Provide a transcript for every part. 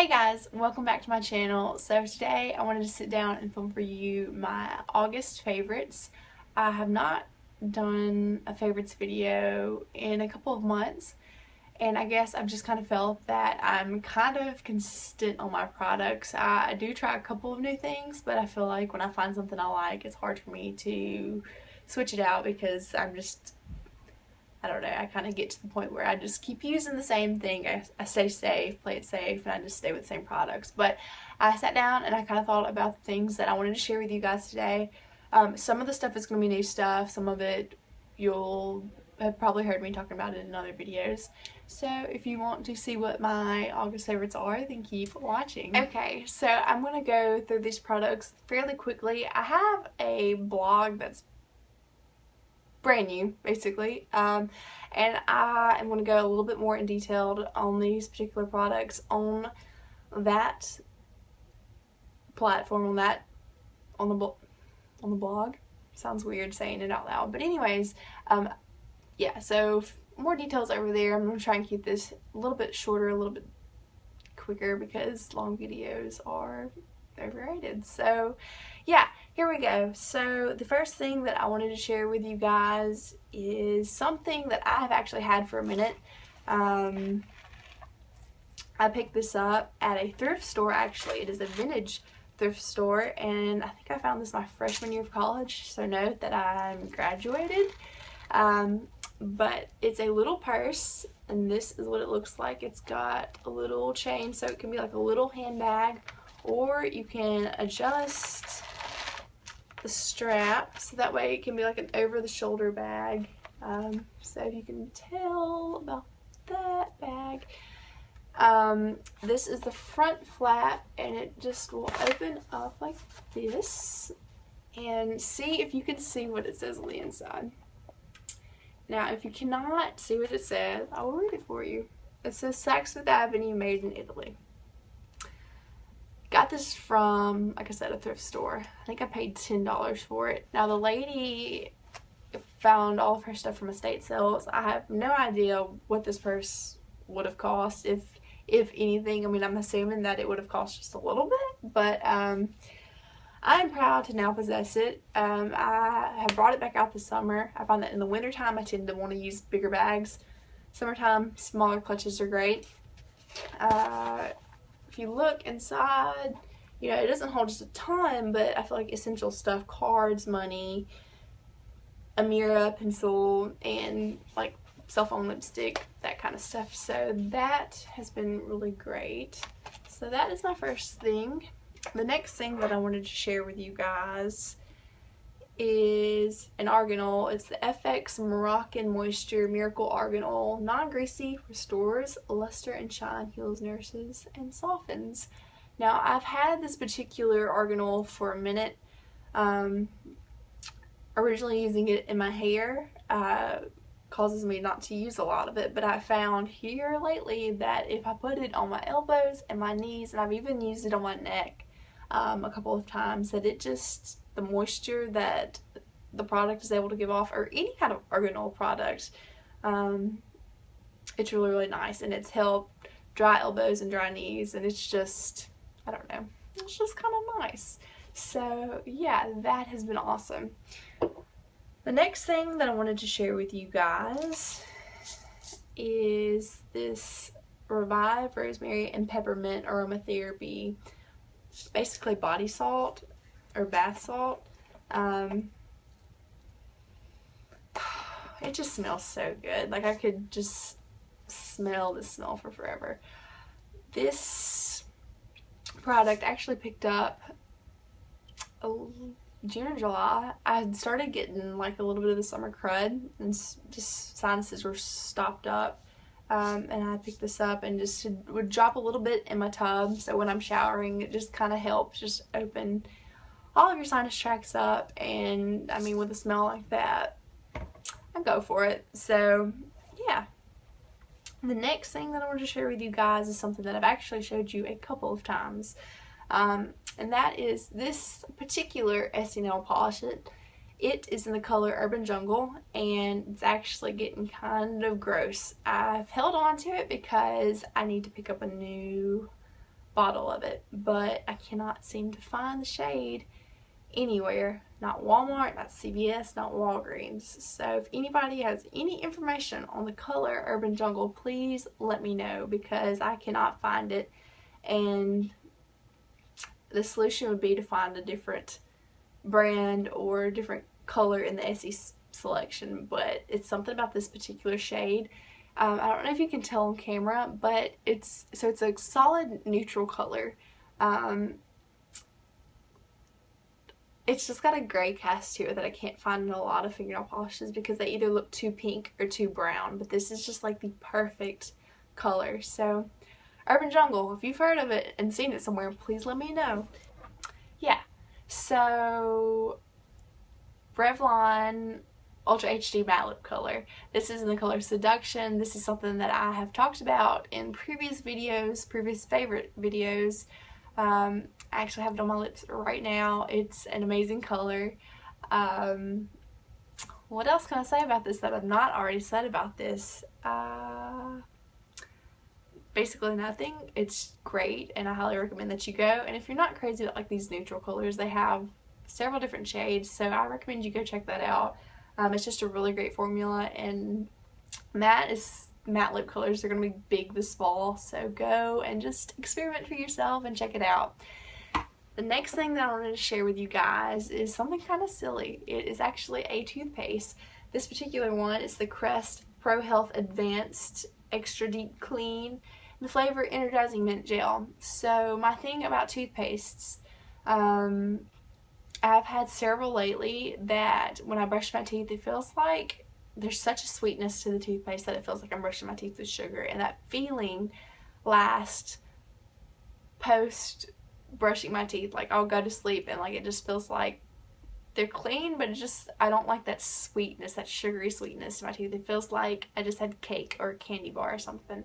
Hey guys, welcome back to my channel. So today I wanted to sit down and film for you my August favorites. I have not done a favorites video in a couple of months, and I guess I've just kind of felt that I'm kind of consistent on my products. I do try a couple of new things, but I feel like when I find something I like, it's hard for me to switch it out because I don't know, I kind of get to the point where I just keep using the same thing. I stay safe, play it safe, and I just stay with the same products. But I sat down and I kind of thought about the things that I wanted to share with you guys today. Some of the stuff is going to be new stuff. Some of it you'll have probably heard me talking about it in other videos. So if you want to see what my August favorites are, then keep watching. Okay, so I'm going to go through these products fairly quickly. I have a blog that's brand new, basically, and I am going to go a little bit more in detail on these particular products on that platform, on the blog. Sounds weird saying it out loud, but anyways, yeah, so more details over there. I'm going to try and keep this a little bit shorter, a little bit quicker, because long videos are overrated. So yeah, here we go. So the first thing that I wanted to share with you guys is something that I have actually had for a minute. I picked this up at a thrift store. Actually, it is a vintage thrift store, and I think I found this my freshman year of college, so note that I'm graduated. But it's a little purse, and this is what it looks like. It's got a little chain, so it can be like a little handbag, or you can adjust the strap so that way it can be like an over-the-shoulder bag. So if you can tell about that bag, this is the front flap, and it just will open up like this, and see if you can see what it says on the inside. Now, if you cannot see what it says, I will read it for you. It says Fifth Avenue, made in Italy. Got this from, like I said, a thrift store. I think I paid $10 for it. Now, the lady found all of her stuff from estate sales. I have no idea what this purse would have cost, if anything. I mean, I'm assuming that it would have cost just a little bit, but I'm proud to now possess it. I have brought it back out this summer. I find that in the wintertime I tend to want to use bigger bags. Summertime, smaller clutches are great. If you look inside, you know, it doesn't hold just a ton, but I feel like essential stuff, cards, money, a mirror, pencil, and like cell phone, lipstick, that kind of stuff. So that has been really great. So that is my first thing. The next thing that I wanted to share with you guys is an argan oil. It's the FX Moroccan Moisture Miracle Argan Oil. Non-greasy, restores luster and shine, heals, nourishes, and softens. Now, I've had this particular argan oil for a minute. Originally using it in my hair causes me not to use a lot of it, but I found here lately that if I put it on my elbows and my knees, and I've even used it on my neck a couple of times, that it just, the moisture that the product is able to give off, or any kind of argan oil product, it's really, really nice, and it's helped dry elbows and dry knees, and it's just, I don't know, it's just kind of nice. So yeah, that has been awesome. The next thing that I wanted to share with you guys is this Revive Rosemary and Peppermint Aromatherapy, basically body salt or bath salt. It just smells so good. Like, I could just smell the smell for forever. This product actually picked up June or July. I had started getting like a little bit of the summer crud, and just sinuses were stopped up. And I picked this up and just would drop a little bit in my tub, so when I'm showering it just kind of helps just open all of your sinus tracts up. And I mean, with a smell like that, I go for it. So yeah. The next thing that I want to share with you guys is something that I've actually showed you a couple of times, and that is this particular Essie nail polish. It is in the color Urban Jungle, and it's actually getting kind of gross. I've held on to it because I need to pick up a new bottle of it, but I cannot seem to find the shade anywhere. Not Walmart, not CVS, not Walgreens. So if anybody has any information on the color Urban Jungle, please let me know, because I cannot find it. And the solution would be to find a different brand or different color in the Essie selection, but it's something about this particular shade. I don't know if you can tell on camera, but it's a solid neutral color. It's just got a gray cast to it that I can't find in a lot of fingernail polishes because they either look too pink or too brown, but this is just like the perfect color. So Urban Jungle, if you've heard of it and seen it somewhere, please let me know. Yeah, so Revlon Ultra HD Matte Lip Color. This is in the color Seduction. This is something that I have talked about in previous videos, previous favorite videos. I actually have it on my lips right now. It's an amazing color. What else can I say about this that I've not already said about this? Basically nothing. It's great, and I highly recommend that you go. And if you're not crazy about like these neutral colors, they have several different shades, so I recommend you go check that out. It's just a really great formula, and matte lip colors are going to be big this fall, so go and just experiment for yourself and check it out. The next thing that I wanted to share with you guys is something kind of silly. It is actually a toothpaste. This particular one is the Crest Pro Health Advanced Extra Deep Clean, the flavor Energizing Mint Gel. So my thing about toothpastes, I've had several lately that when I brush my teeth, it feels like there's such a sweetness to the toothpaste that it feels like I'm brushing my teeth with sugar, and that feeling lasts post brushing my teeth. Like I'll go to sleep and like it just feels like they're clean, but I don't like that sweetness, that sugary sweetness to my teeth. It feels like I just had cake or a candy bar or something.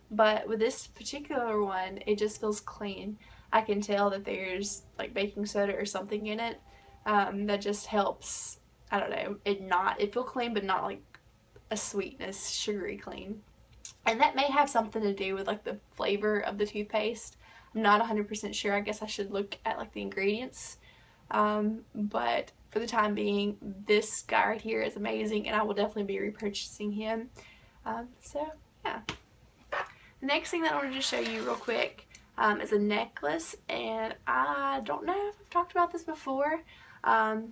But with this particular one, it just feels clean. I can tell that there's like baking soda or something in it that just helps, I don't know, it feel clean, but not like a sweetness, sugary clean. And that may have something to do with like the flavor of the toothpaste. I'm not 100% sure. I guess I should look at like the ingredients. But for the time being, this guy right here is amazing, and I will definitely be repurchasing him. So yeah. The next thing that I wanted to show you real quick is a necklace, and I don't know if I've talked about this before. To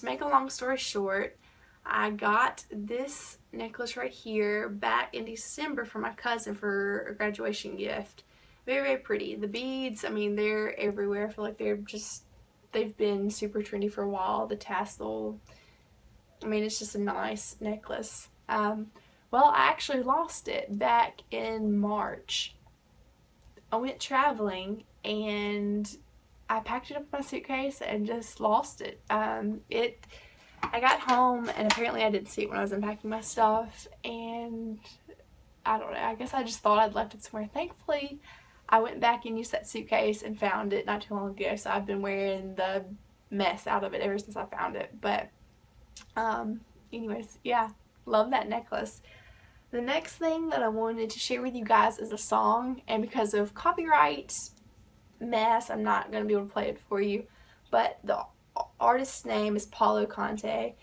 make a long story short, I got this necklace right here back in December for my cousin for a graduation gift. Very, very pretty. The beads, I mean, they're everywhere. I feel like they've been super trendy for a while. The tassel, I mean, it's just a nice necklace. Well, I actually lost it back in March. I went traveling and I packed it up in my suitcase and just lost it. I got home and apparently I didn't see it when I was unpacking my stuff, and I don't know, I guess I just thought I'd left it somewhere. Thankfully, I went back and used that suitcase and found it not too long ago, so I've been wearing the mess out of it ever since I found it. But anyways, yeah, love that necklace. The next thing that I wanted to share with you guys is a song, and because of copyright mess, I'm not going to be able to play it for you, but the artist's name is Paulo Conte.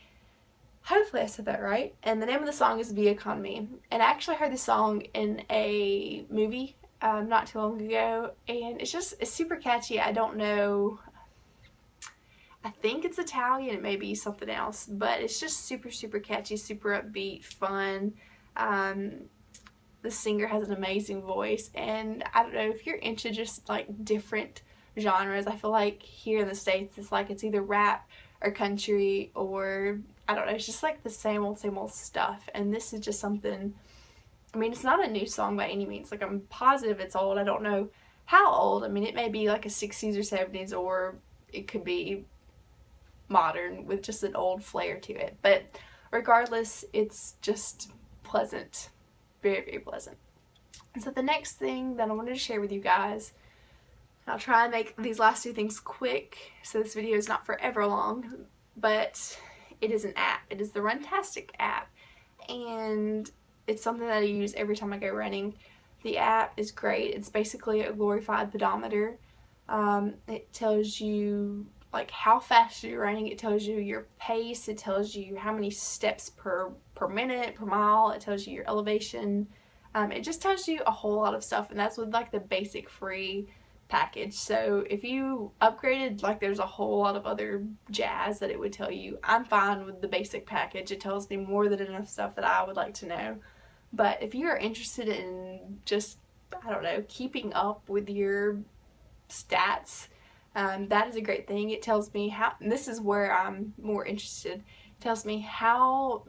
Hopefully I said that right. And the name of the song is Via Con Me. And I actually heard this song in a movie not too long ago, and it's super catchy. I don't know, I think it's Italian, it may be something else, but it's just super, super catchy, super upbeat, fun. The singer has an amazing voice, and I don't know, if you're into just like different genres, I feel like here in the States it's either rap or country, or I don't know, it's just like the same old stuff. And this is just something, I mean, it's not a new song by any means. Like, I'm positive it's old. I don't know how old. I mean, it may be like a 60s or 70s, or it could be modern with just an old flair to it. But regardless, it's just pleasant. Very, very pleasant. And so the next thing that I wanted to share with you guys, I'll try and make these last two things quick so this video is not forever long, but it is an app. It is the Runtastic app, and it's something that I use every time I go running. The app is great. It's basically a glorified pedometer. It tells you like how fast you're running. It tells you your pace. It tells you how many steps per minute, per mile. It tells you your elevation. It just tells you a whole lot of stuff, and that's with like the basic free package. So if you upgraded, like there's a whole lot of other jazz that it would tell you. I'm fine with the basic package. It tells me more than enough stuff that I would like to know. But if you are interested in just, I don't know, keeping up with your stats, that is a great thing. It tells me how, and this is where I'm more interested, it tells me how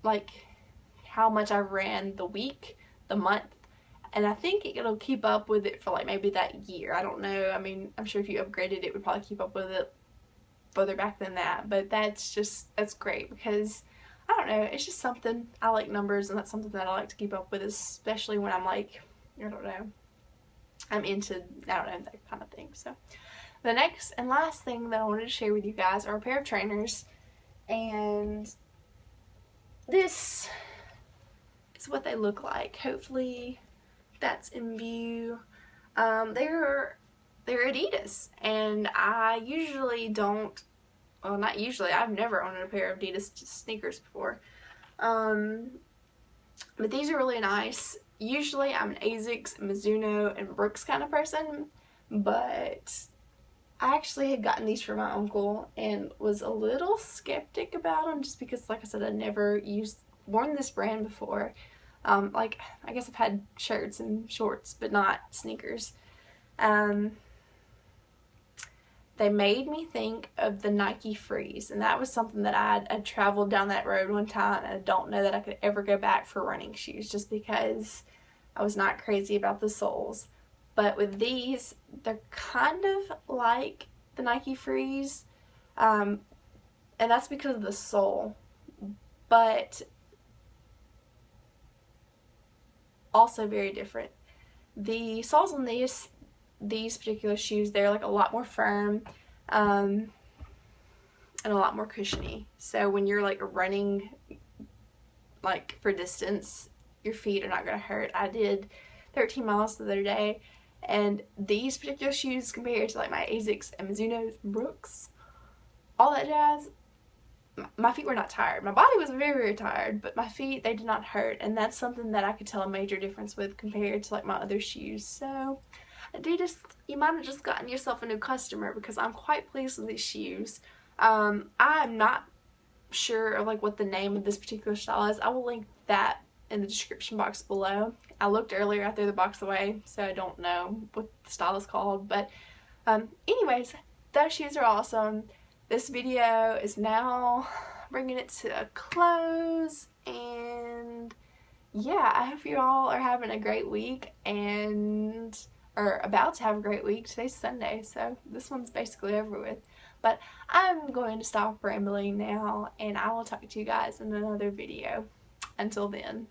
much I ran the week, the month, and I think it'll keep up with it for like maybe that year. I don't know. I mean, I'm sure if you upgraded it would probably keep up with it further back than that, but that's great because I don't know, it's just something. I like numbers, and that's something that I like to keep up with, especially when I'm like, I don't know, I'm into, I don't know, that kind of thing. So the next and last thing that I wanted to share with you guys are a pair of trainers, and this is what they look like. Hopefully that's in view. They're Adidas, and I usually don't, well, not usually, I've never owned a pair of Adidas sneakers before. But these are really nice. Usually I'm an Asics, Mizuno, and Brooks kind of person, but I actually had gotten these for my uncle and was a little skeptic about them just because, like I said, I'd never worn this brand before. Like, I guess I've had shirts and shorts, but not sneakers. They made me think of the Nike Freeze, and that was something that I'd traveled down that road one time, and I don't know that I could ever go back for running shoes just because I was not crazy about the soles. But with these, they're kind of like the Nike Freeze, and that's because of the sole, but also very different. The soles on these particular shoes, they're like a lot more firm, and a lot more cushiony. So when you're like running like for distance, your feet are not going to hurt. I did 13 miles the other day, and these particular shoes compared to like my Asics and Mizuno's and Brooks, all that jazz, my feet were not tired. My body was very, very tired, but my feet, they did not hurt, and that's something that I could tell a major difference with compared to like my other shoes. So Adidas, you might have just gotten yourself a new customer because I'm quite pleased with these shoes. I'm not sure of like what the name of this particular style is. I will link that in the description box below. I looked earlier, I threw the box away, so I don't know what the style is called, but anyways, those shoes are awesome. This video is now bringing it to a close, and yeah, I hope you all are having a great week and are about to have a great week. Today's Sunday, so this one's basically over with. But I'm going to stop rambling now, and I will talk to you guys in another video. Until then.